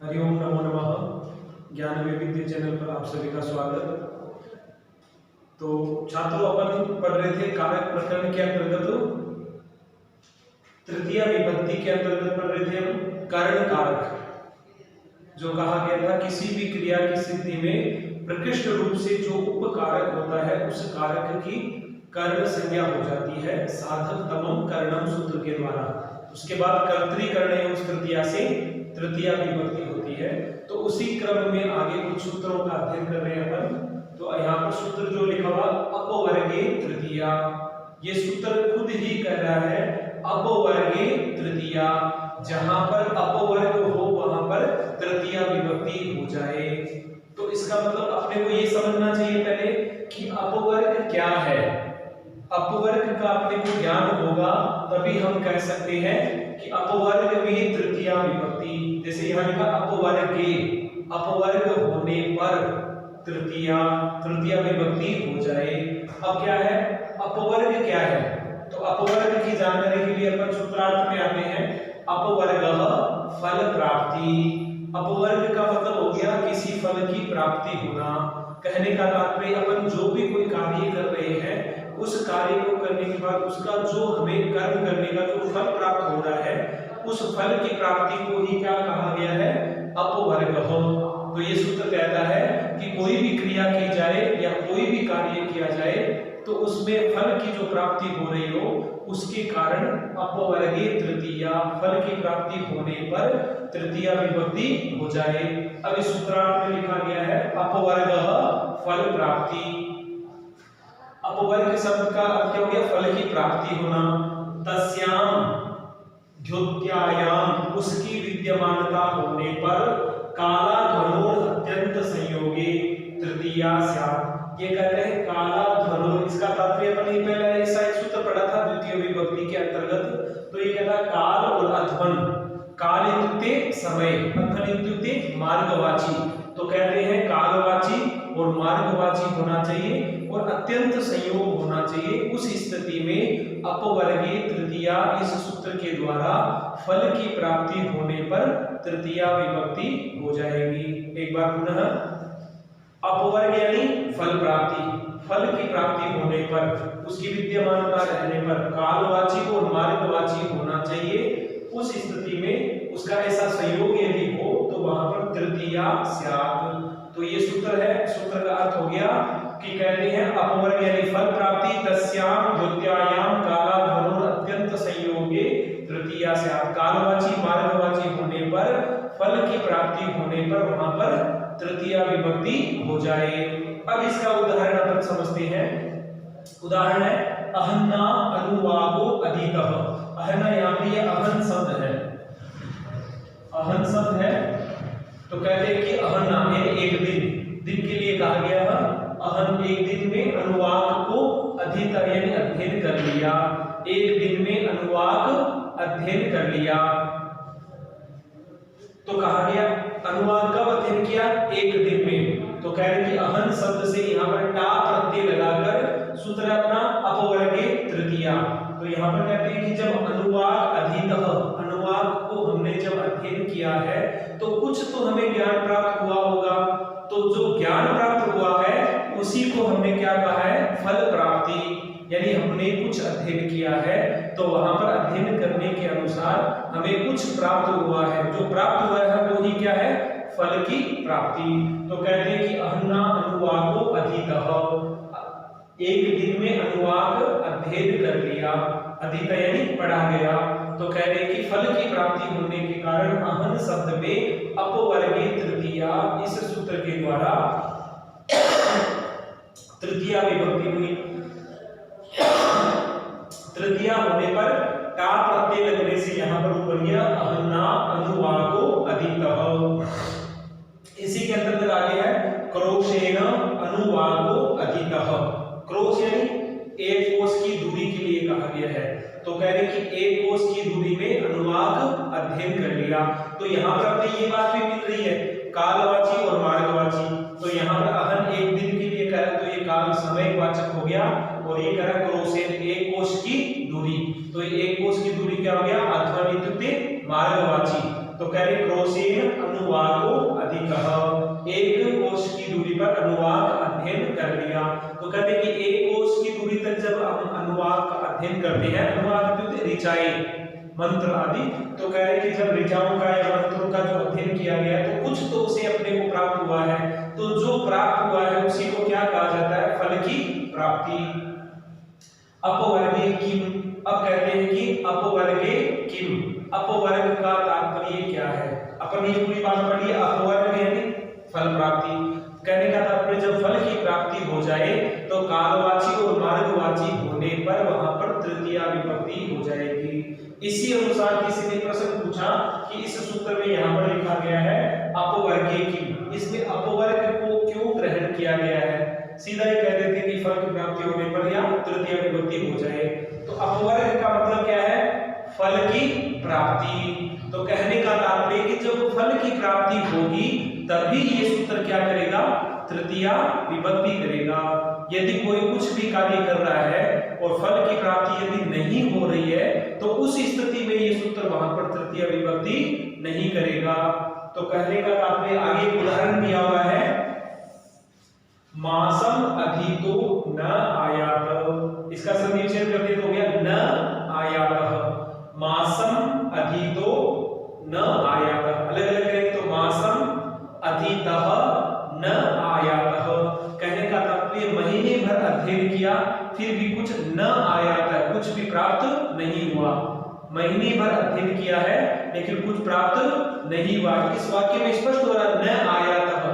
हरिओम नमो नमः। ज्ञान वैविध्य चैनल पर आप सभी का स्वागत। तो छात्रों, अपन पढ़ रहे थे कारक प्रकरण के अंतर्गत तृतीय विभक्ति के अंतर्गत पढ़ रहे थे हम कर्ण कारक, जो कहा गया था किसी भी क्रिया की सिद्धि में प्रकृष्ट रूप से जो उपकारक होता है उस कारक की कर्ण संज्ञा हो जाती है साधक तमम कर्णम सूत्र के द्वारा। उसके बाद कर्तृकर्ण उस तृतीया से तृतीया विभक्ति होती है। तो उसी क्रम में आगे कुछ सूत्रों का अध्ययन कर रहे हैं अपन। तो यहाँ पर सूत्र जो लिखा हुआ अपवर्गे तृतीया, ये सूत्र खुद ही कह रहा है अपवर्गे तृतीया, जहां पर अपवर्ग हो वहां पर तृतीया विभक्ति हो जाए। तो इसका मतलब अपने को ये समझना चाहिए पहले कि अपवर्ग क्या है। अपवर्ग का अपने को ज्ञान होगा तभी हम कह सकते हैं कि अपवर्ग में तृतीया विभक्ति। जैसे यहाँ लिखा अपवर्गे, अपवर्ग होने पर तृतीया विभक्ति हो जाए। अब क्या है अपवर्ग, क्या है? तो अपवर्ग की जानकारी के लिए अपन सूत्रार्थ में आते हैं। अपवर्गः फल प्राप्ति। अपवर्ग का मतलब हो गया किसी फल की प्राप्ति होना। कहने का तात्पर्य अपन जो भी कोई कार्य कर रहे हैं उस कार्य को करने के बाद उसका जो हमें कर्म करने का जो फल प्राप्त हो रहा है उस फल की प्राप्ति को ही क्या कहा गया है? अपवर्ग हो। तो ये सूत्र कहता है कि कोई भी क्रिया की जाए या कोई भी कार्य किया जाए तो उसमें फल की जो प्राप्ति हो रही हो उसके कारण अपवर्गे तृतीया, फल की प्राप्ति होने पर तृतीया विभक्ति हो जाए। अब इस सूत्रार्थ में लिखा गया है अपवर्गः फल प्राप्ति। अपवर्ग शब्द का अर्थ क्या हो गया? फल की प्राप्ति होना। तस्याम द्योत्यायाम, उसकी विद्यमानता होने पर काला ध्वनोर अत्यंत संयोगे तृतीया स्यात्। ये कहते हैं काला ध्वनोर, इसका तात्पर्य अपन पहले ऐसा एक सूत्र पढ़ा था द्वितीय विभक्ति के अंतर्गत। तो ये कहता है काल और अध्वन। काल इत्युक्ते समय, अध्वन इत्युक्ते मार्गवाची। तो कहते हैं कालवाची और मार्गवाची होना चाहिए और अत्यंत संयोग होना चाहिए। उस स्थिति में अपवर्गे तृतीया इस सूत्र के द्वारा फल की प्राप्ति होने पर तृतीया विभक्ति हो जाएगी। एक बार पुनः, अपवर्ग यानी फल प्राप्ति, फल की प्राप्ति होने पर उसकी विद्यमानता रहने पर कालवाची और मार्गवाची होना चाहिए। उस स्थिति में उसका ऐसा संयोग यदि हो तो वहां पर तृतीया स्यात्। तो ये सूत्र है। सूत्र का अर्थ हो गया कि कहते हैं अपवर्ग यानी फल प्राप्ति, तस्याम द्योत्यायाम काला ध्वनोर अत्यंत संयोगे तृतीया स्यात्। कालवाची मार्गवाची होने पर फल की प्राप्ति होने पर वहां पर तृतीया विभक्ति हो जाए। अब इसका उदाहरण अपन समझते हैं। उदाहरण है अहन्ना अनुवागो अधिकः। अहन्ना यहाँ पे अहन शब्द है, अहन शब्द है। तो कहते हैं कि अहन्ना एक दिन के लिए कहा गया है। अहन एक दिन में अनुवाक को अधिक यानी अध्ययन कर लिया। एक दिन में अनुवाक अध्ययन कर लिया। तो कहा गया अनुवाक कब अध्ययन किया? एक दिन में। तो कह रहे कि अहन शब्द से यहाँ पर टा प्रत्यय लगाकर सूत्र अपना अपवर्गे तृतीया। तो यहाँ पर कहते हैं कि जब अनुवाक अधिकः, अनुवाक को हमने जब अध्ययन किया है तो कुछ तो हमें ज्ञान प्राप्त हुआ होगा। तो जो ज्ञान प्राप्त हुआ है उसी को हमने क्या कहा है? फल प्राप्ति। यानी हमने कुछ अध्ययन किया है तो वहां पर अध्ययन करने के अनुसार हमें कुछ प्राप्त हुआ है। जो प्राप्त हुआ है वो ही क्या है? फल की प्राप्ति। तो कहते हैं कि अहन्ना अनुवाको अधिकः, एक दिन में अनुवाक अध्ययन कर लिया। अधिक यानी पढ़ा गया। तो कह रहे हैं कि फल की प्राप्ति होने के कारण अहन शब्द में अपवर्गे तृतीया इस सूत्र के द्वारा तृतीया विभक्ति हुई। तृतीया होने पर टा प्रत्यय लगने से यहाँ पर बन गया अहन्ना अनुवाको अधिकः। इसी के अंतर्गत आगे है क्रोशेन अनुवाको अधिकः। क्रोश यानी एक कोस की दूरी के लिए कहा गया है। तो कह रहे कि एक कोस की दूरी में अनुवाक अध्ययन कर लिया। तो यहाँ पर अपनी ये बात भी मिल रही है कालवाची और मार्गवाची। तो यहाँ पर अहन एक दिन के लिए कह तो ये काल समय वाचक हो गया और ये कह रहा क्रोशेन एक कोस की दूरी। तो एक कोस की दूरी क्या हो गया? अध्वन इत्युक्ते मार्गवाची। तो कह रहे क्रोशेन अनुवागो अधिकः, एक कोश की दूरी पर अनुवाग अध्ययन कर लिया। तो कहते हैं कि एक कोश की दूरी तक जब हम अनुवाग का अध्ययन करते हैं, अनुवाग ऋचाएं मंत्र आदि, तो कह रहे कि जब ऋचाओं का या मंत्रों का जो अध्ययन किया गया तो कुछ तो उसे अपने को प्राप्त हुआ है, तो जो प्राप्त हुआ है उसी को क्या कहा जाता है, फल की प्राप्ति। अपवर्गे किम, अब कहते हैं कि अपवर्गे किम, अपवर्ग का तात्पर्य क्या है। अपन ये पूरी बात पढ़ी, अपवर्ग यानी फल प्राप्ति। कहने का तात्पर्य जब फल की प्राप्ति हो जाए तो कालवाची और मार्गवाची होने पर वहां पर तृतीया विभक्ति हो जाएगी। इसी अनुसार किसी ने प्रश्न पूछा कि इस सूत्र में यहाँ पर लिखा गया है अपवर्गे की, इसमें अपवर्ग को क्यों ग्रहण किया गया है, सीधा ही कह देते कि फल की प्राप्ति होने पर या तृतीया विभक्ति हो जाए। तो अपवर्ग का मतलब क्या है, फल की प्राप्ति। तो कहने का तात्पर्य कि जब फल की प्राप्ति होगी तभी ये सूत्र क्या करेगा, तृतीया विभक्ति करेगा। यदि कोई कुछ भी कार्य कर रहा है और फल की प्राप्ति यदि नहीं हो रही है तो उस स्थिति में ये सूत्र वहां पर तृतीया विभक्ति नहीं करेगा। तो कहने का तात्पर्य आगे उदाहरण दिया हुआ है, मासम अधितो न आयात, इसका संधिविच्छेद करते तो हो गया न आयात, मासम अधितो न आयात, अलग अलग करेंगे तो मासम अधितः न आयातः। कहने का तात्पर्य महीने भर अध्ययन किया फिर भी कुछ न आयात, कुछ भी प्राप्त नहीं हुआ। महीने भर अध्ययन किया है लेकिन कुछ प्राप्त नहीं हुआ। इस वाक्य में स्पष्ट हो रहा न आयातः,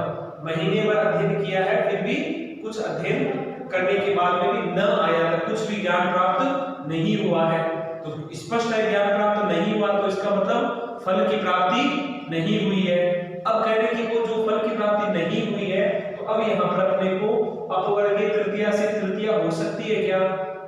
महीने भर अध्ययन किया है फिर भी कुछ अध्ययन करने के बाद में भी न आया, कुछ भी ज्ञान प्राप्त नहीं हुआ है। तो स्पष्ट है ज्ञान प्राप्त नहीं हुआ, तो इसका मतलब फल की प्राप्ति नहीं हुई है। अब कह रहे कि वो जो फल की प्राप्ति नहीं हुई है तो अब यहाँ पर अपने को अपवर्गे तृतीया से तृतीया हो सकती है क्या,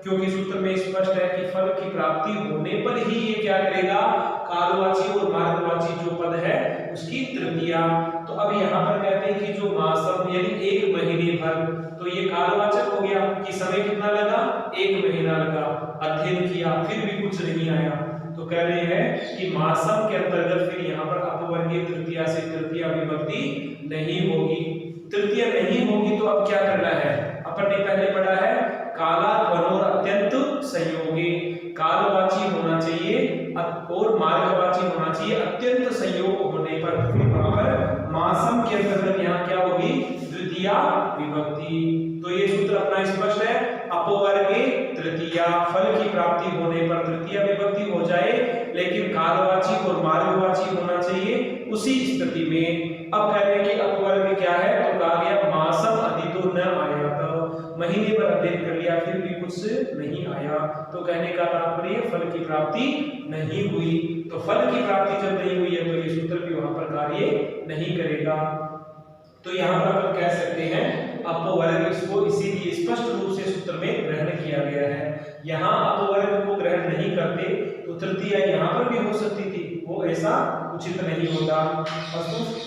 क्योंकि सूत्र में स्पष्ट है कि फल की प्राप्ति होने पर ही ये क्या करेगा, कालवाची और मार्गवाची जो पद है उसकी तृतीया। तो अब यहाँ पर कहते हैं कि जो मासम यानी एक महीने भर, तो ये कालवाचक हो गया कि समय कितना लगा, एक महीना लगा, अध्ययन किया फिर भी कुछ नहीं आया। तो कह रहे हैं कि मासम के अंतर्गत फिर यहाँ पर अपवर्गीय तृतीया से तृतीया विभक्ति नहीं होगी। तृतीया नहीं होगी तो अब क्या करना है, अपन ने पहले पढ़ा है काला ध्वनोर अत्यंत संयोगी, कालवाची होना चाहिए और मार्गवाची होना चाहिए अत्यंत संयोग होने पर, वहां पर मासम के अंतर्गत यहाँ क्या होगी, द्वितीया विभक्ति। तो ये सूत्र अपना स्पष्ट है, अपवर्गे तृतीया, फल की प्राप्ति होने पर तृतीया विभक्ति हो जाए लेकिन कालवाची और मार्गवाची होना चाहिए उसी स्थिति में। अब कह रहे हैं कि अपवर्ग क्या है, तो कहा गया मासम अधितो न आयात, महीने भर अध्ययन कर लिया फिर भी कुछ नहीं आया। तो कहने का तात्पर्य फल की प्राप्ति नहीं हुई। तो फल की प्राप्ति जब नहीं हुई है तो ये सूत्र भी वहां पर कार्य नहीं करेगा। तो यहाँ पर अपन कह सकते हैं अपवर्ग, इसको इसीलिए स्पष्ट रूप से सूत्र में ग्रहण किया गया है। यहाँ अपवर्ग को ग्रहण नहीं करते तो तृतीया यहाँ पर भी हो सकती थी, वो ऐसा उचित नहीं होता। और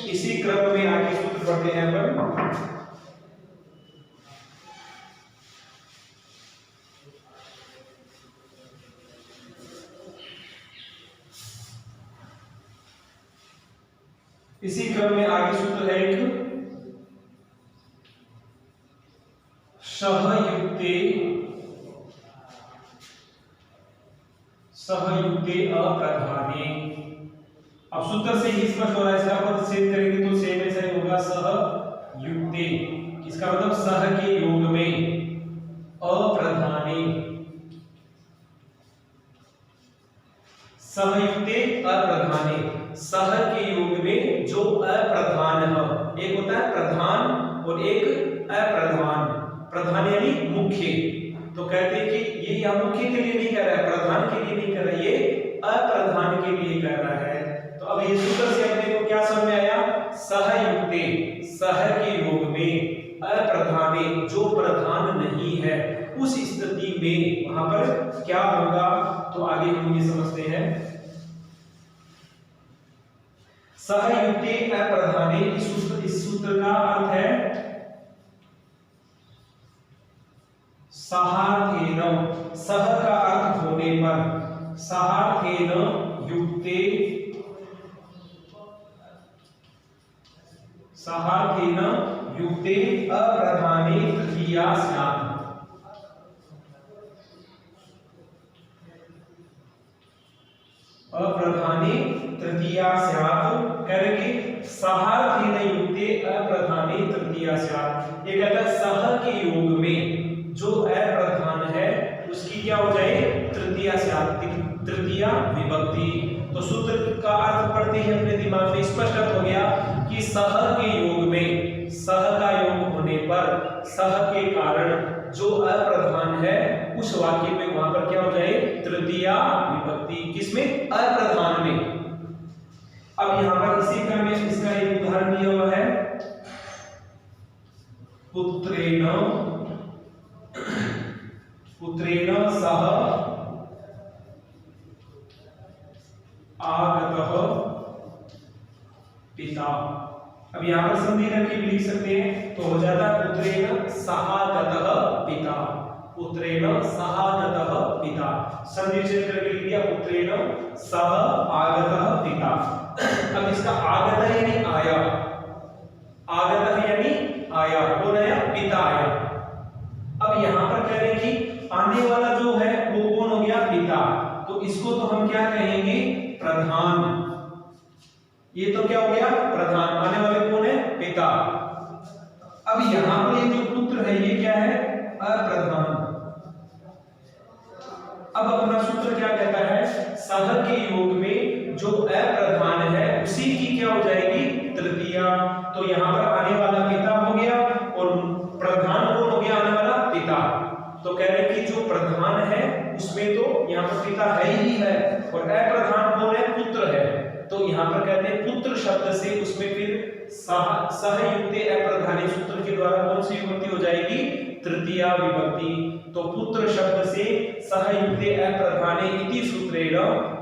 इसी क्रम में आगे सूत्र पढ़ते हैं अपन, इसी क्रम में आगे सूत्र है एक सहयुक्ते, सहयुक्ते अप्रधाने। अब सूत्र से ही स्पष्ट हो रहा है, इसका अपन सेव करेंगे तो सेम ऐसा ही होगा, सहयुक्ते, इसका मतलब सह के योग में, अप्रधाने, सहयुक्ते अप्रधाने, सह के योग में जो अप्रधान है, एक होता है प्रधान और एक अप्रधान, प्रधान यानी मुख्य। तो कहते हैं कि ये यहाँ मुख्य के लिए नहीं कह रहा है, प्रधान के लिए नहीं कह रहा है, ये अप्रधान के लिए कह रहा है। तो अब ये सूत्र से अपने को क्या समझ में आया, सहयुक्ते, सह के योग में, अप्रधाने जो प्रधान नहीं है उस स्थिति में वहां पर क्या होगा, तो आगे हम ये समझते हैं। सहयुक्ते अप्रधाने, इस सूत्र का अर्थ है सहार्थेन, सह का अर्थ होने पर, सहार्थेन युक्ते सहार्थेन युक्ते अप्रधाने तृतीया स्यात्। अप्रधाने तृतीया स्यात् करेंगे सहार्थेन युक्ते अप्रधाने तृतीया स्यात्। ये कहता है सह के योग में जो अप्रधान है उसकी क्या हो जाए तृतीया स्यात्, तृतीया विभक्ति। तो सूत्र का अर्थ पढ़ते ही अपने दिमाग में स्पष्ट हो गया कि सह के योग में सह का योग होने पर सह के कारण जो अप्रधान है उस वाक्य में वहां पर क्या हो जाए तृतीया विभक्ति। किसमें अप्रधान में। अब यहां पर इसी क्रम में इसका एक उदाहरण दिया हुआ है पुत्रेण पुत्रेण सह आगतः पिता। अब यहां पर संधि करके भी लिख सकते हैं तो हो जाता है पुत्रेण सहागतः पिता। पुत्रेण सहागतः पिता संधि विच्छेद करके लिख दिया पुत्रेण सह आगतः पिता। अब इसका आगतः यानी आया, आगतः यानी आया, कौन आया पिता आया। अब यहां पर कह रहे हैं कि आने वाला जो है वो कौन हो गया पिता, तो इसको तो हम क्या कहेंगे प्रधान। ये तो क्या हो गया प्रधान, आने वाले कौन है पिता। अब यहां पर ये जो पुत्र है ये क्या है अप्रधान। अब अपना सूत्र क्या कहता है सह के योग में जो अप्रधान है उसी की क्या हो जाएगी तृतीया। तो यहां पर आने वाला पिता हो गया और प्रधान कौन हो गया आने वाला पिता। तो कह रहे कि जो प्रधान है उसमें तो यहाँ पर पिता है ही है और अप्रधान कौन है पुत्र है। तो यहाँ पर कहते हैं पुत्र शब्द से उसमें फिर सहयुक्ते अप्रधाने सूत्र के द्वारा कौन सी विभक्ति हो जाएगी तृतीया विभक्ति। तो पुत्र शब्द से सहयुक्ते अप्रधाने इति सूत्रेण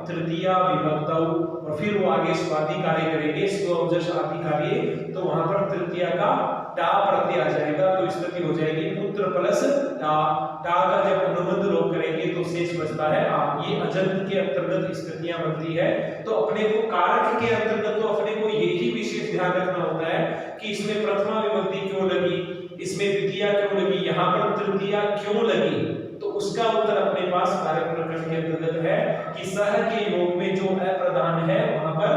तृतीया विभक्तौ। और फिर वो आगे स्वाति कार्य करेंगे स्वजश आदि कार्य, तो वहां पर तृतीया का टा प्रत्यय आ जाएगा। तो स्थिति हो जाएगी पुत्र प्लस टा। टा का जब अनुबंध लोप करेंगे तो शेष बचता है आ। ये अजंत के अंतर्गत स्थितियां बनती है। तो अपने को कारक के अंतर्गत तो अपने को यही विशेष ध्यान रखना होता है कि इसमें प्रथमा विभक्ति क्यों लगी, इसमें द्वितीया क्यों लगी, यहाँ पर तृतीया क्यों लगी। तो उसका उत्तर अपने पास कारक प्रकरण के अंतर्गत है कि सह के योग में जो अप्रधान है वहां पर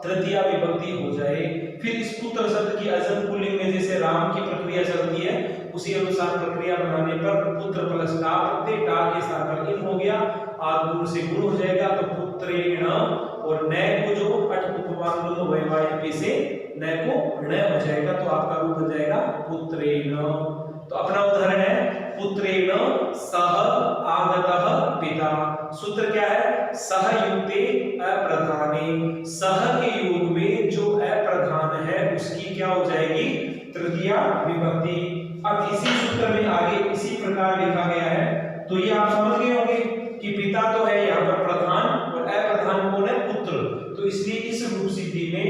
तृतीया विभक्ति हो जाए। फिर इस पुत्र शब्द की अजंत पुल्लिंग में जैसे राम की प्रक्रिया चलती है उसी अनुसार प्रक्रिया बनाने पर पुत्र प्लस टा प्रत्यय टा के साथ इन हो गया, आगुण से गुण हो जाएगा तो पुत्रेण और न को जो अट उपमान वैवाहिक से न को ण हो जाएगा तो आपका रूप बन जाएगा पुत्रेण। तो अपना उदाहरण है पुत्रेण सह आगतः पिता। सूत्र क्या है सहयुक्ते अप्रधाने। सह के योग में जो अप्रधान है उसकी क्या हो जाएगी तृतीया विभक्ति। अब इसी सूत्र में आगे इसी प्रकार लिखा गया है। तो ये आप समझ गए होंगे कि पिता तो है यहाँ पर प्रधान और अप्रधान कौन है पुत्र। तो इसलिए इस रूप सिद्धि में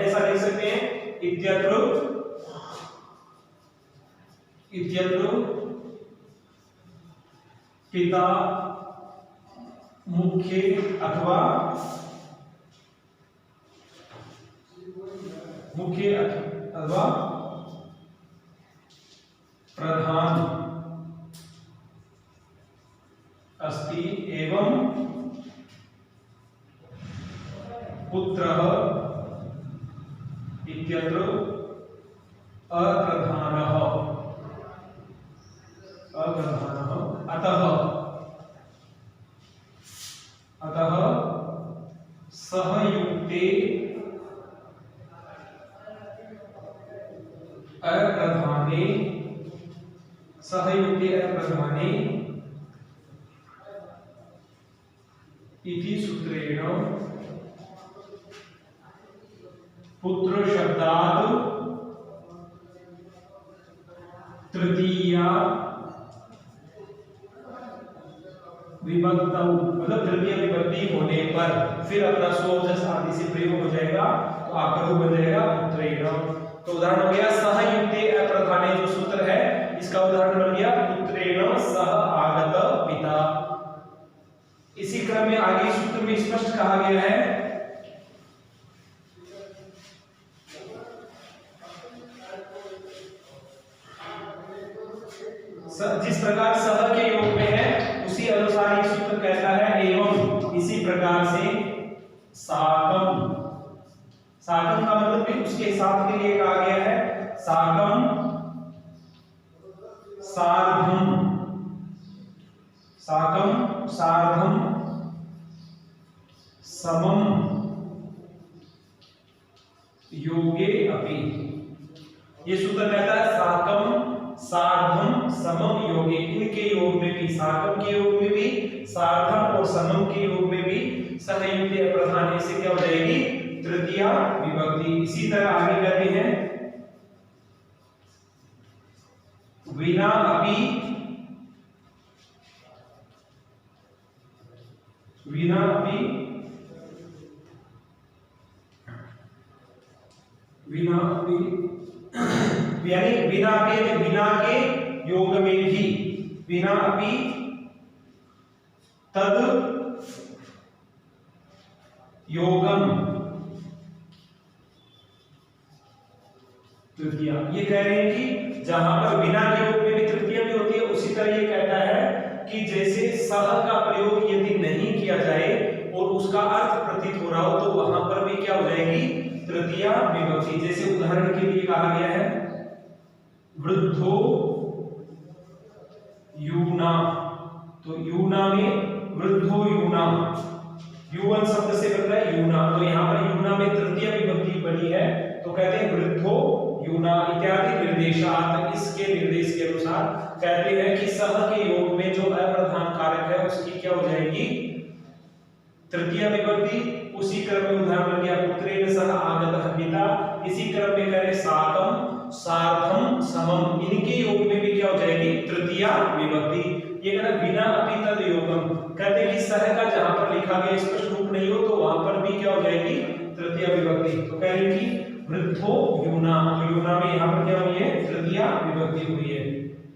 ऐसा लिख सकते हैं इत्यत्र पिता मुख्य अथवा प्रधान अस्ति एवं पुत्रः इत्यत्र अप्रधानः अतः सहयुक्ते अप्रधाने इति सूत्रेण पुत्र शब्दात् तृतीया विभक्तौ मतलब तृतीय विभक्ति होने पर फिर अपना स्वजस आदि से प्रयोग हो जाएगा तो आपका रूप बन जाएगा पुत्रेण। तो उदाहरण हो गया सहयुक्ते अप्रधाने जो सूत्र है इसका उदाहरण बन गया पुत्रेण सह आगत पिता। इसी क्रम में आगे सूत्र में स्पष्ट कहा गया है साकम सार्धम समम योगे अपि। ये सूत्र कहता है साकम सार्धम समम योगे, इनके योग में भी, साकम के योग में भी, सार्धम और समम के योग में भी सहयुक्त प्रधान से क्या हो जाएगी? तृतीया विभक्ति। इसी तरह आगे कहते हैं विना अपि, विना अपि, विना अपि यानी बिना के, बिना के योग में भी, बिना अपि तद योगम तृतीया। ये कह रहे हैं कि जहां पर बिना के योग में भी तृतीया भी होती है, उसी तरह ये कहता है कि जैसे सह का प्रयोग यदि नहीं किया जाए और उसका अर्थ प्रतीत हो रहा हो तो वहां पर भी क्या हो जाएगी? तृतीया विभक्ति। जैसे उदाहरण के लिए कहा गया है वृद्धो यूना, तो यूना में वृद्धो यूना, युवन शब्द से बन रहा है यूना, तो यहां पर यूना में तृतीय विभक्ति बनी है, तो कहते हैं वृद्धो यूना इत्यादि निर्देशात। इसके निर्देश के अनुसार कहते हैं कि सह के योग में जो अप्रधान कारक है उसकी क्या हो जाएगी? तृतीय विभक्ति। उसी क्रम में उदाहरण बन गया पुत्रेण सह आगतः पिता। इसी क्रम में करें साकम सार्धम समम, इनके योग में भी क्या हो जाएगी? तृतीय विभक्ति। ये कहना बिना अपि तद योगम, कहते हैं कि सह का जहां पर लिखा गया स्पष्ट रूप नहीं हो तो वहां पर भी क्या हो जाएगी? तृतीय विभक्ति। तो कह रहे हैं कि वृद्धो यूना, तो यूना में यहां पर क्या हुई है? तृतीय विभक्ति हुई है।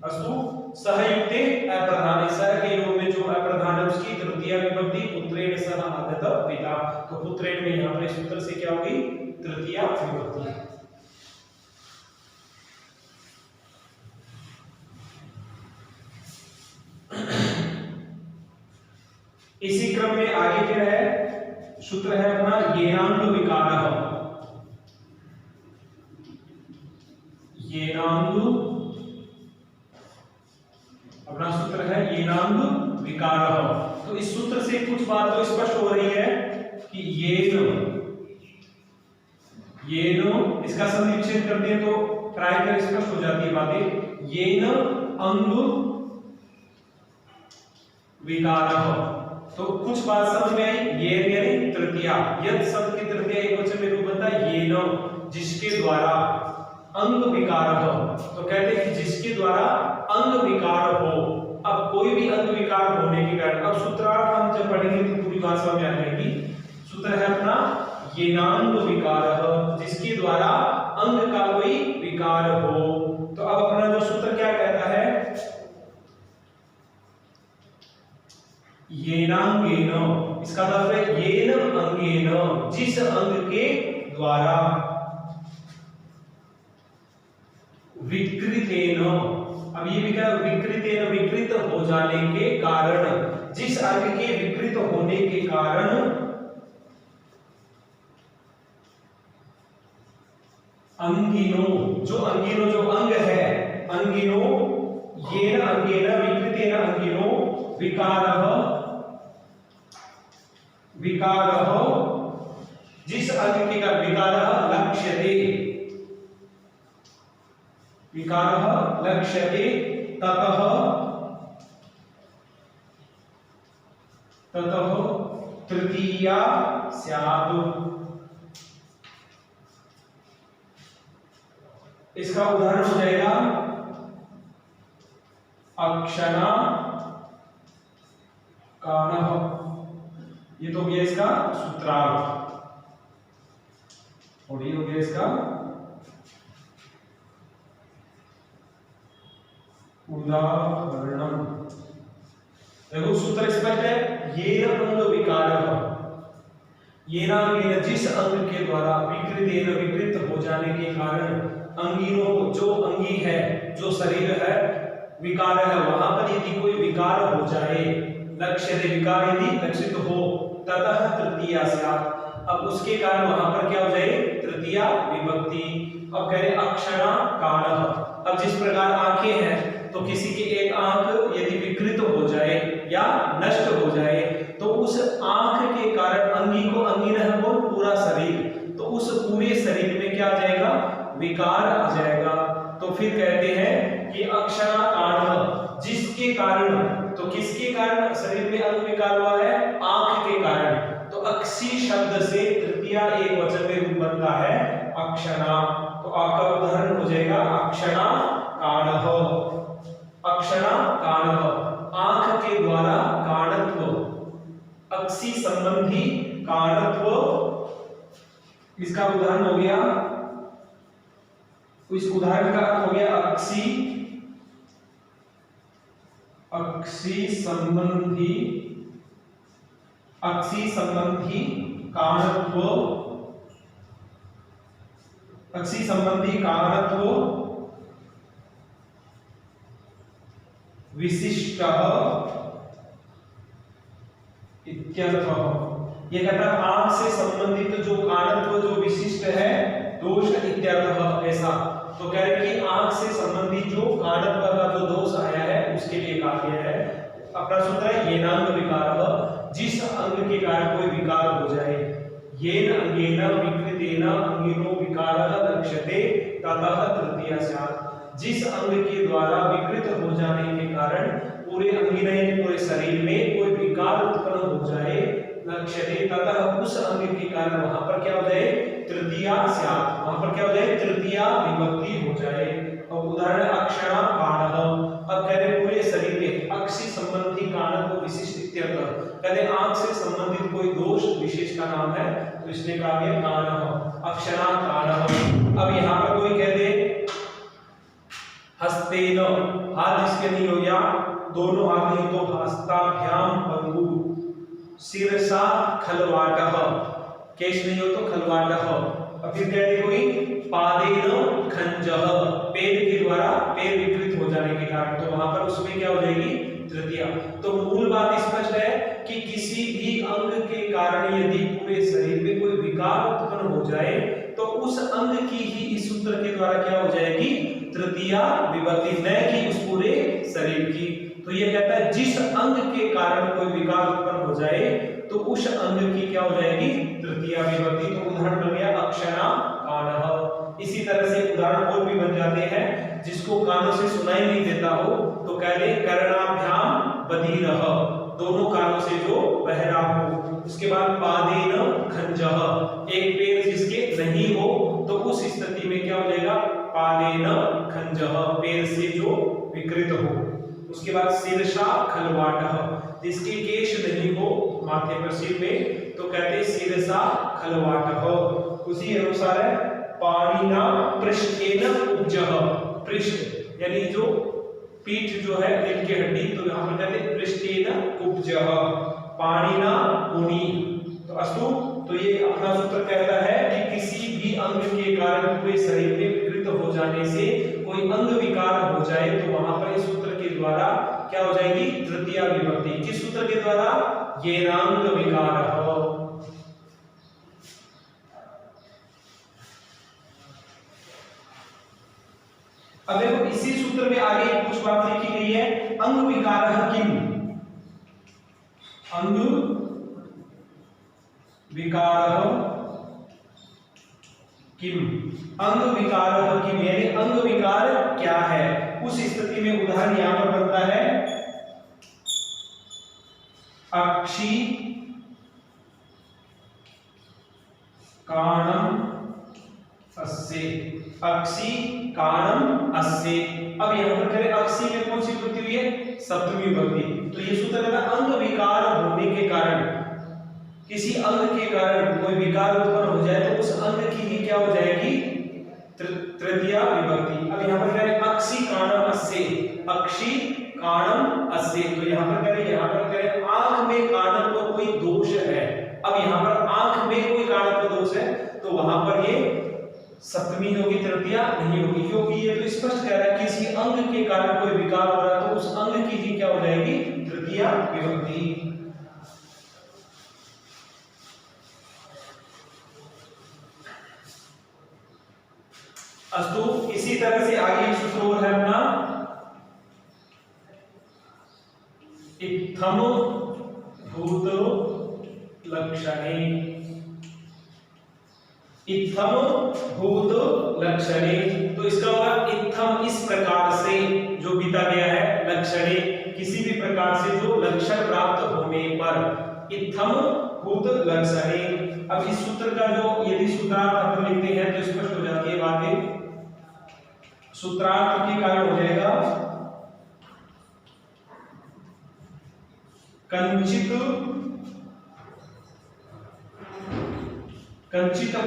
अस्तु सहयुक्ते अप्रधान, सह के योग में जो अप्रधान है उसकी तृतीय विभक्ति पुत्रेण सह आगतः पिता, तो पुत्रेण में यहां पर सूत्र से क्या होगी? तृतीय विभक्ति। इसी क्रम में आगे फिर है सूत्र है अपना येनांग विकारः, येनांग अपना सूत्र है येनांग विकारः। तो इस सूत्र से कुछ बात तो स्पष्ट हो रही है कि येन इसका संविच्छेद करते हैं तो ट्राई कर स्पष्ट हो जाती है बातें। येन अंग विकारः, तो कुछ बात समझ में आई। ये यानी तृतीया, यद शब्द की तृतीया एकवचन में रूप बनता है येन, जिसके द्वारा अंग विकारः, तो कहते हैं कि जिसके द्वारा अंग विकार हो। अब कोई भी अंग विकार होने के कारण, अब सूत्रार्थ हम जब पढ़ेंगे तो पूरी बात समझ में आ जाएगी। सूत्र है अपना येनांग विकारः, जिसके द्वारा अंग का कोई विकार हो। तो अब अपना जो सूत्र क्या कहता है? येनांगेन, इसका मतलब है येन अंगेन, जिस अंग के द्वारा, विकृतेन, अब ये भी क्या? विकृतेन, विकृत हो जाने के कारण, जिस अंग के विकृत होने के कारण अंगिनो, जो अंगिनो जो अंग है, अंगिनो येन अंगेन विकृतेन अंगिनो विकारः, विकारः जिस अंग के का विकारः लक्ष्यते, विकारः लक्ष्यते ततः तृतीया स्यात्। इसका उदाहरण हो जाएगा अक्षना काणः, ये तो हो गया इसका सूत्रार्थ और ये हो गया इसका उदाहरण। देखो सूत्र स्पष्ट है, येन अंग विकारः, येनांगेन जिस अंग के द्वारा, विकृतेन विकृत हो जाने के कारण, अंगिनो जो अंगी है, जो शरीर है, विकार है वहां पर यदि कोई विकार हो जाए, लक्ष्य विकार यदि लक्षित हो, ततः तृतीया स्यात्, अब उसके कारण वहां पर क्या हो जाए? तृतीया विभक्ति। अब कह रहे अक्षरा काणः, अब जिस प्रकार आंखें हैं तो किसी की एक आंख यदि विकृत हो जाए या विकार आ जाएगा। तो फिर कहते हैं कि अक्षराकाण, जिसके कारण, तो किसके कारण शरीर में अंग विकार हुआ है? आंख के कारण। तो अक्षी शब्द से तृतीया एक वचन में रूप बनता है अक्षणा। तो आपका उदाहरण हो जाएगा अक्षणाकाण। अक्षणाकाण, आंख के द्वारा काणत्व, अक्षी संबंधी काणत्व, इसका उदाहरण हो गया, इस उदाहरण का अर्थ हो गया अक्षी संबंधी काणत्व, अक्षी संबंधी काणत्व विशिष्ट इत्यर्थः। ये कहता है आंख से संबंधित जो काणत्व जो विशिष्ट है दोष इत्यर्थः, ऐसा। तो कह रहे कि आंख से संबंधित जो काणत्व का जो दोष आया है उसके लिए कहा गया है। अपना सूत्र है येनांग विकारः, जिस अंग के कारण कोई विकार हो जाए। येन अंगेन विकृतेन अंगिनो विकारः लक्ष्यते ततः तृतीया स्यात्। जिस अंग के द्वारा विकृत हो जाने के कारण पूरे अंगिन यानी पूरे शरीर में कोई विकार उत्पन्न हो जाए, लक्ष्यते ततः उस अंग के कारण वहां पर क्या हो जाए? तृतीया स्यात्, वहां पर क्या हो जाए? तृतीया विभक्ति हो जाए। और उदाहरण अक्षराकाणः, अब कह रहे पूरे शरीर में अक्षी संबंधी काणत्व विशिष्ट इत्यर्थः, कहते आंख से संबंधित कोई दोष विशेष का नाम है, तो इसलिए कहा गया काणः, अक्षराकाणः। अब यहां पर कोई कह दे हस्तेन, हाथ जिसके नहीं हो गया, दोनों हाथ नहीं तो हस्ताभ्याम पंगु, शिरसा खलवाटः, केश नहीं हो तो खलवाटः। अब फिर कह दे कोई पादेन खंजः, पैर के द्वारा पैर विकृत हो जाने के कारण, तो वहां पर उसमें क्या हो जाएगी? तृतीया। तो मूल बात स्पष्ट है कि किसी भी अंग के कारण यदि पूरे शरीर में कोई विकार उत्पन्न हो जाए तो उस अंग की ही इस सूत्र के द्वारा क्या हो जाएगी? तृतीया विभक्ति, न कि उस पूरे शरीर की। तो ये कहता है जिस अंग के कारण कोई विकार उत्पन्न हो जाए तो उस अंग की क्या हो जाएगी? तृतीया विभक्ति। तो उदाहरण बन गया अक्षराकाणः। इसी तरह से उदाहरण और भी बन जाते हैं, जिसको कानों से सुनाई नहीं देता हो तो कह ले कर्णाभ्याम बधिरः, दोनों कानों से जो बहरा हो। उसके बाद पादेन खंजः, एक पैर जिसके नहीं हो तो उस स्थिति में क्या हो जाएगा? पादेन खंजः, पैर से जो विकृत हो। उसके बाद शीर्षा खलवाटः, जिसके केश नहीं हो माथे पर सिर में तो कहते शीर्षा खलवाटः। उसी अनुसार है पाणिना पृष्ठेन उपजः, पृष्ठ यानी जो पीठ जो है रीढ़ की हड्डी, तो यहां पर कहते पृष्ठेन उपजः, पाणिना उनी। तो अस्तु, तो ये अपना सूत्र कहता है कि किसी भी अंग के कारण पूरे शरीर में विकृत हो जाने से कोई अंग विकार हो जाए तो वहां पर इस सूत्र के द्वारा क्या हो जाएगी? तृतीया विभक्ति। किस सूत्र के द्वारा? येनांग विकारः। अब देखो इसी सूत्र में आगे कुछ बात लिखी गई है, अंग विकारः किम, अंग विकारः किम, अंग विकारः किम यानी अंग विकार क्या है। उस स्थिति में उदाहरण यहां पर बनता है अक्षी काणम अस्य, अक्षी काणम अस्य। अब यहां पर करें अक्षी में कौन सी विभक्ति हुई है? सप्तमी विभक्ति। तो ये सूत्र कहता है अंग विकार होने के कारण, किसी अंग के कारण कोई विकार उत्पन्न हो जाए तो उस अंग की ही क्या हो जाएगी? तृतीया विभक्ति। अब यहां पर करें अक्षी काणम अस्य, अक्षी काणम अस्य। तो यहां पर करें आंख में काणत्व तो कोई दोष है। अब यहां पर आंख में कोई काणत्व दोष है तो वहां पर ये सप्तमी होगी, तृतीया नहीं होगी, क्योंकि ये तो स्पष्ट कह रहा है किसी अंग के कारण कोई विकार हो रहा है तो उस अंग की ही क्या हो जाएगी? तृतीया विभक्ति। अस्तु, इसी तरह से आगे एक सूत्र और है अपना इत्थम भूत लक्षणे। इत्थम भूत लक्षणे। तो इसका होगा इत्थम इस प्रकार से जो बीता गया है, लक्षणे किसी भी प्रकार से जो लक्षण प्राप्त होने पर, इत्थम भूत लक्षणे। अब इस सूत्र का जो यदि सूत्रार्थ अपन लिखते हैं तो स्पष्ट हो जाती है बातें। सूत्रार्थ के कारण हो जाएगा कंचित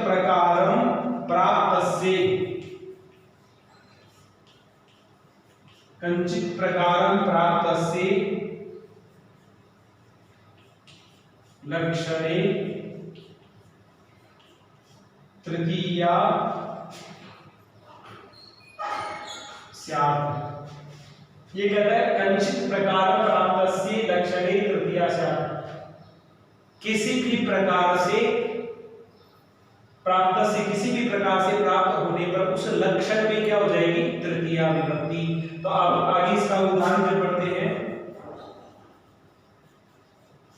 प्रकारम प्राप्तस्य, कंचित प्रकारम प्राप्तस्य लक्षणे तृतीया स्यात्। ये कहता है कंचित प्रकार प्राप्तस्य लक्षणे तृतीया स्यात्, किसी भी प्रकार से प्राप्त से, किसी भी प्रकार से प्राप्त होने पर उस लक्षण में क्या हो जाएगी, तृतीया विभक्ति। तो अब आगे इसका उदाहरण जो पढ़ते हैं,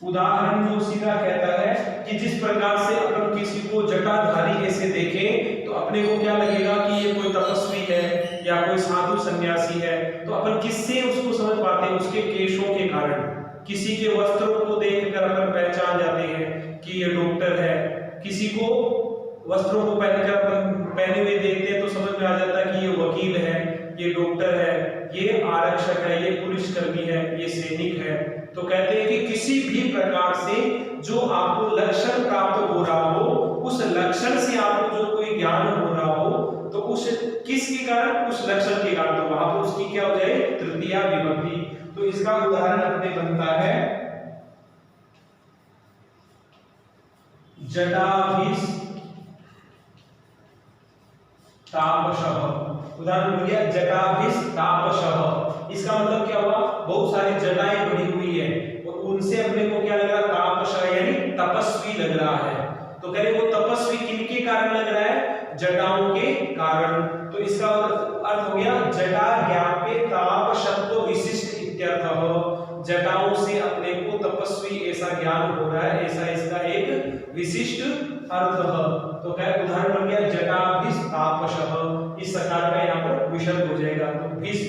उदाहरण जो सीधा कहता है कि जिस प्रकार से अपन किसी को जटाधारी ऐसे देखें तो अपने को क्या लगेगा कि ये कोई तपस्वी है या कोई साधु सन्यासी है। तो अपन किससे उसको समझ पाते हैं, उसके केशों के कारण, किसी के वस्त्रों को देखकर अपन पहचान जाते हैं कि ये डॉक्टर है। किसी को वस्त्रों को पहनकर अपन पहने हुए देखते हैं तो समझ में आ जाता है कि ये वकील है, ये डॉक्टर है, ये आरक्षक है, ये पुलिसकर्मी है, ये सैनिक है। तो कहते हैं कि किसी भी प्रकार से जो आपको लक्षण प्राप्त हो रहा हो, उस लक्षण से आपको जो कोई ज्ञान हो रहा हो, तो उस किसके कारण, उस लक्षण के कारण, तो वहां पर उसकी क्या हो जाए, तृतीया विभक्ति। तो इसका उदाहरण अपने बनता है जटाभिष तापशः। उदाहरण हो गया जटाभिष तापशः। इसका मतलब क्या हुआ, बहुत सारी जटाएं बढ़ी हुई है और उनसे अपने को क्या लग रहा, तापशः यानी तपस्वी लग रहा है। तो कह रहे वो तपस्वी किनके कारण लग रहा है, जटाओं के कारण। तो इसका अर्थ हो गया जटा ज्ञाप्य तापशत्व विशिष्ट इत्यर्थः। जटाओं से अपने को तपस्वी ऐसा ज्ञान हो रहा है, ऐसा इसका एक विशिष्ट अर्थ है। तो क्या उदाहरण बन गया जटाभिष तापशः। इस सकार का यहाँ पर विसर्ग हो जाएगा। तो भिष,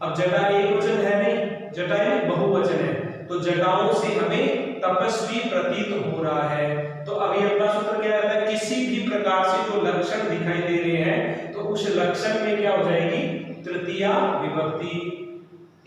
अब जटा एक वचन है नहीं, जटा है बहुवचन है, तो जटाओं से हमें तपस्वी प्रतीत हो रहा है। तो अभी अपना सूत्र क्या रहता है, किसी भी प्रकार से जो लक्षण दिखाई दे रहे हैं तो उस लक्षण में क्या हो जाएगी, तृतीया विभक्ति।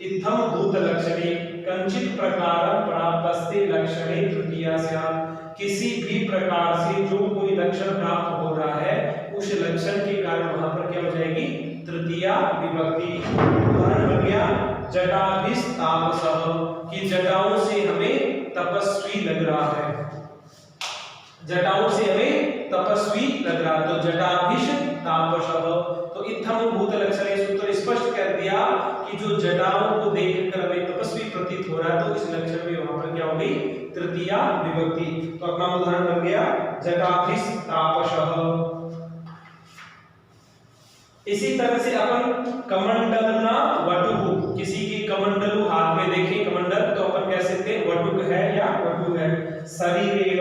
इत्थम भूत लक्षणे कंचित प्रकार प्राप्तस्ते लक्षणे तृतीया स्यात्। किसी भी प्रकार से जो कोई लक्षण प्राप्त हो रहा है, उस लक्षण के कारण वहां पर क्या हो जाएगी, तृतीया विभक्ति। उदाहरण बन गया जटाभिष तापसः, कि जटाओं से हमें तपस्वी लग रहा है, जटाओं से हमें तपस्वी लग रहा है। तो जटाभिष तापसः। तो इत्थम भूत लक्षणे सूत्र स्पष्ट कर दिया कि जो जटाओं को देखकर हमें तपस्वी प्रतीत हो रहा है, तो इस लक्षण में वहां पर क्या हो गई, तृतीया विभक्ति। तो अपना उदाहरण बन गया जटाभिष तापसः। इसी तरह से अपन कमंडलना वटुः, किसी की कमंडलु हाथ में देखें कमंडल, तो अपन कह सकते हैं वटुक है या वटु है। शरीरेण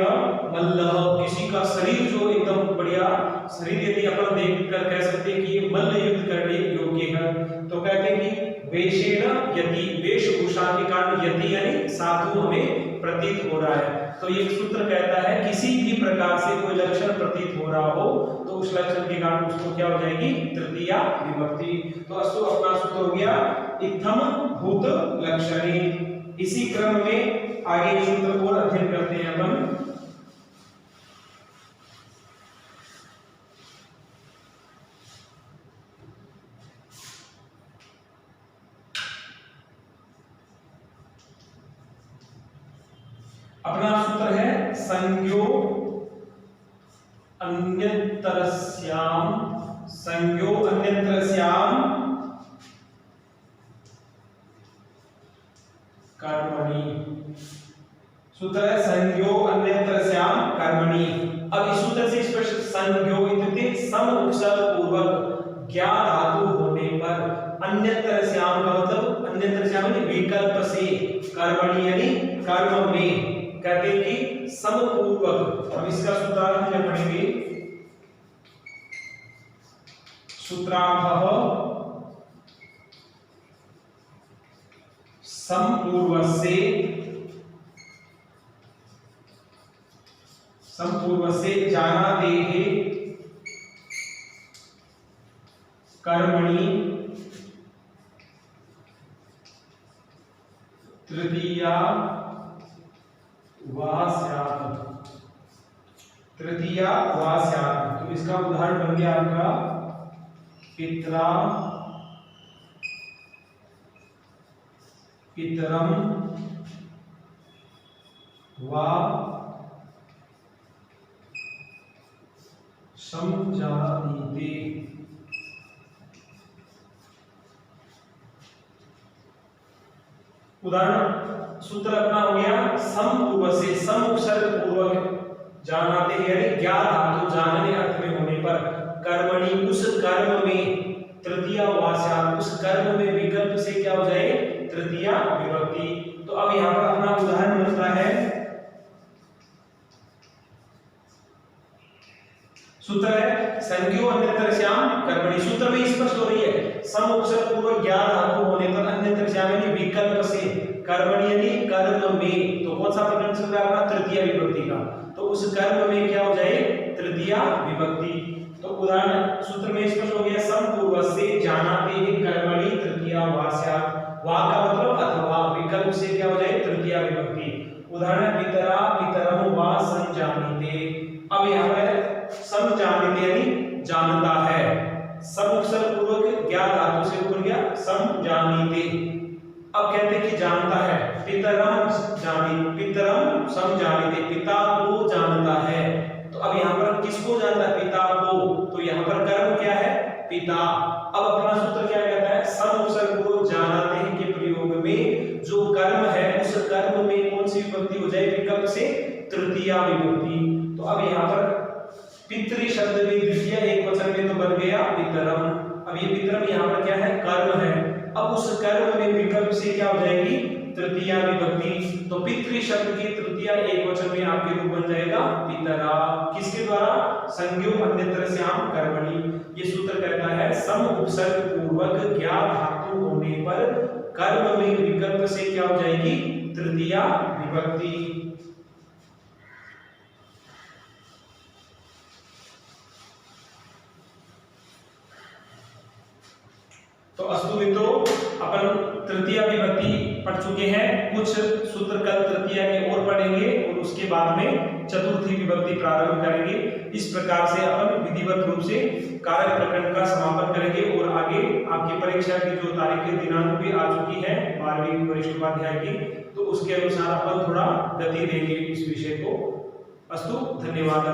मल्लः, किसी का शरीर जो एकदम बढ़िया शरीर यदि अपन देखकर कह सकते हैं कि ये मल्ल युद्ध करने योग्य है। तो कहते हैं कि वेशेण यति, वेशभूषा के कारण यति यानी साधु हमें प्रतीत हो रहा है। तो ये सूत्र कहता है किसी भी प्रकार से कोई लक्षण प्रतीत हो रहा हो तो उस लक्षण के कारण उसको क्या हो जाएगी, तृतीया विभक्ति। तो अस्तु अपना सूत्र हो गया इत्थम भूत लक्षणे। इसी क्रम में आगे सूत्र को अध्ययन करते हैं अपन। अपना सूत्र है संज्ञो अन्यतरस्याम, संज्ञो अन्यतरस्याम कर्मणि। सूत्र है संज्ञो अन्यतरस्याम कर्मणि। अब इस सूत्र से स्पष्ट, संज्ञो इत्युक्ते सम उपसर्ग पूर्वक ज्ञा धातु होने पर, अन्यतरस्याम का मतलब अन्यतरस्याम यानी विकल्प से, कर्मणि यानी कर्म में, कहते हैं कि समपूर्वक। अब इसका सूत्रार्थ क्या पढ़ेंगे, सूत्राभः समपूर्वस्य जानातेः कर्मणि तृतीया वा स्यात्। तृतीया वा स्यात्, तो इसका उदाहरण बन गया आपका पितरा पितरम वा समजानीते। उदाहरण सूत्र अपना हो गया समपूर्व से, सम उपसर्ग पूर्वक जानाते यानी ज्ञा धातु जानने अर्थ में होने पर कर्मणि उस कर्म में तृतीया वास्या उस कर्म में विकल्प से क्या हो जाए तृतीया विभक्ति। तो अब यहां पर अपना उदाहरण बनता है सूत्र है संज्ञो अन्यतरस्याम कर्मणि। सूत्र में स्पष्ट हो रही है सम उपसर्ग पूर्वक ज्ञा धातु होने पर अन्यतरस्याम यानी विकल्प से कर्मणि यानी कर्म में, तो कौन सा प्रकरण चल रहा है अपना तृतीया विभक्ति का, तो उस कर्म में क्या हो जाए तृतीया विभक्ति। तो उदाहरण सूत्र में स्पष्ट हो गया समपूर्वस्य जानाते कर्मणि तृतीया वास्या, वा का मतलब अथवा विकल्प से क्या हो जाए तृतीया विभक्ति। उदाहरण पितरा पितरम वा संजानीते। अब यहां पर समजानीते यानी जानता है, सम उपसर्ग पूर्वक ज्ञा धातु से ऊपर गया समजानीते। अब कहते हैं कि जानता है पितरम पितरम समजानीते, पिता को जानता है। तो अब यहाँ पर किसको जानता है पिता को, तो यहाँ पर कर्म क्या है पिता। अब अपना सूत्र क्या कहता है सम उपसर्ग पूर्वक जानाते हैं के प्रयोग में जो कर्म है उस कर्म में कौन सी विभक्ति हो जाए विकल्प से तृतीया विभक्ति। तो अब यहाँ पर पितृ शब्द में द्वितीय एक वचन में तो बन गया पितरम। अब ये पितरम यहाँ पर क्या है कर्म है, अब उस कर्म में विकल्प से क्या हो जाएगी तृतीया विभक्ति। तो पितृ शब्द की तृतीया एक वचन में आपके रूप बन जाएगा पितरा, किसके द्वारा संज्ञो अन्यतरस्याम कर्मणि। ये सूत्र कहता है सम उपसर्ग पूर्वक ज्ञा धातु होने पर कर्म में विकल्प से क्या हो जाएगी तृतीया विभक्ति। तो अस्तु मित्रों अपन तृतीया विभक्ति पढ़ चुके हैं, कुछ सूत्र कल तृतीया के और पढ़ेंगे और उसके बाद में चतुर्थी विभक्ति प्रारंभ करेंगे। इस प्रकार से अपन विधिवत रूप से कारक प्रकरण का समापन करेंगे और आगे आपकी परीक्षा की जो तारीख दिनांक भी आ चुकी है 12वीं वरिष्ठ उपाध्याय की, तो उसके अनुसार अपन थोड़ा गति देंगे इस विषय को। अस्तु धन्यवाद।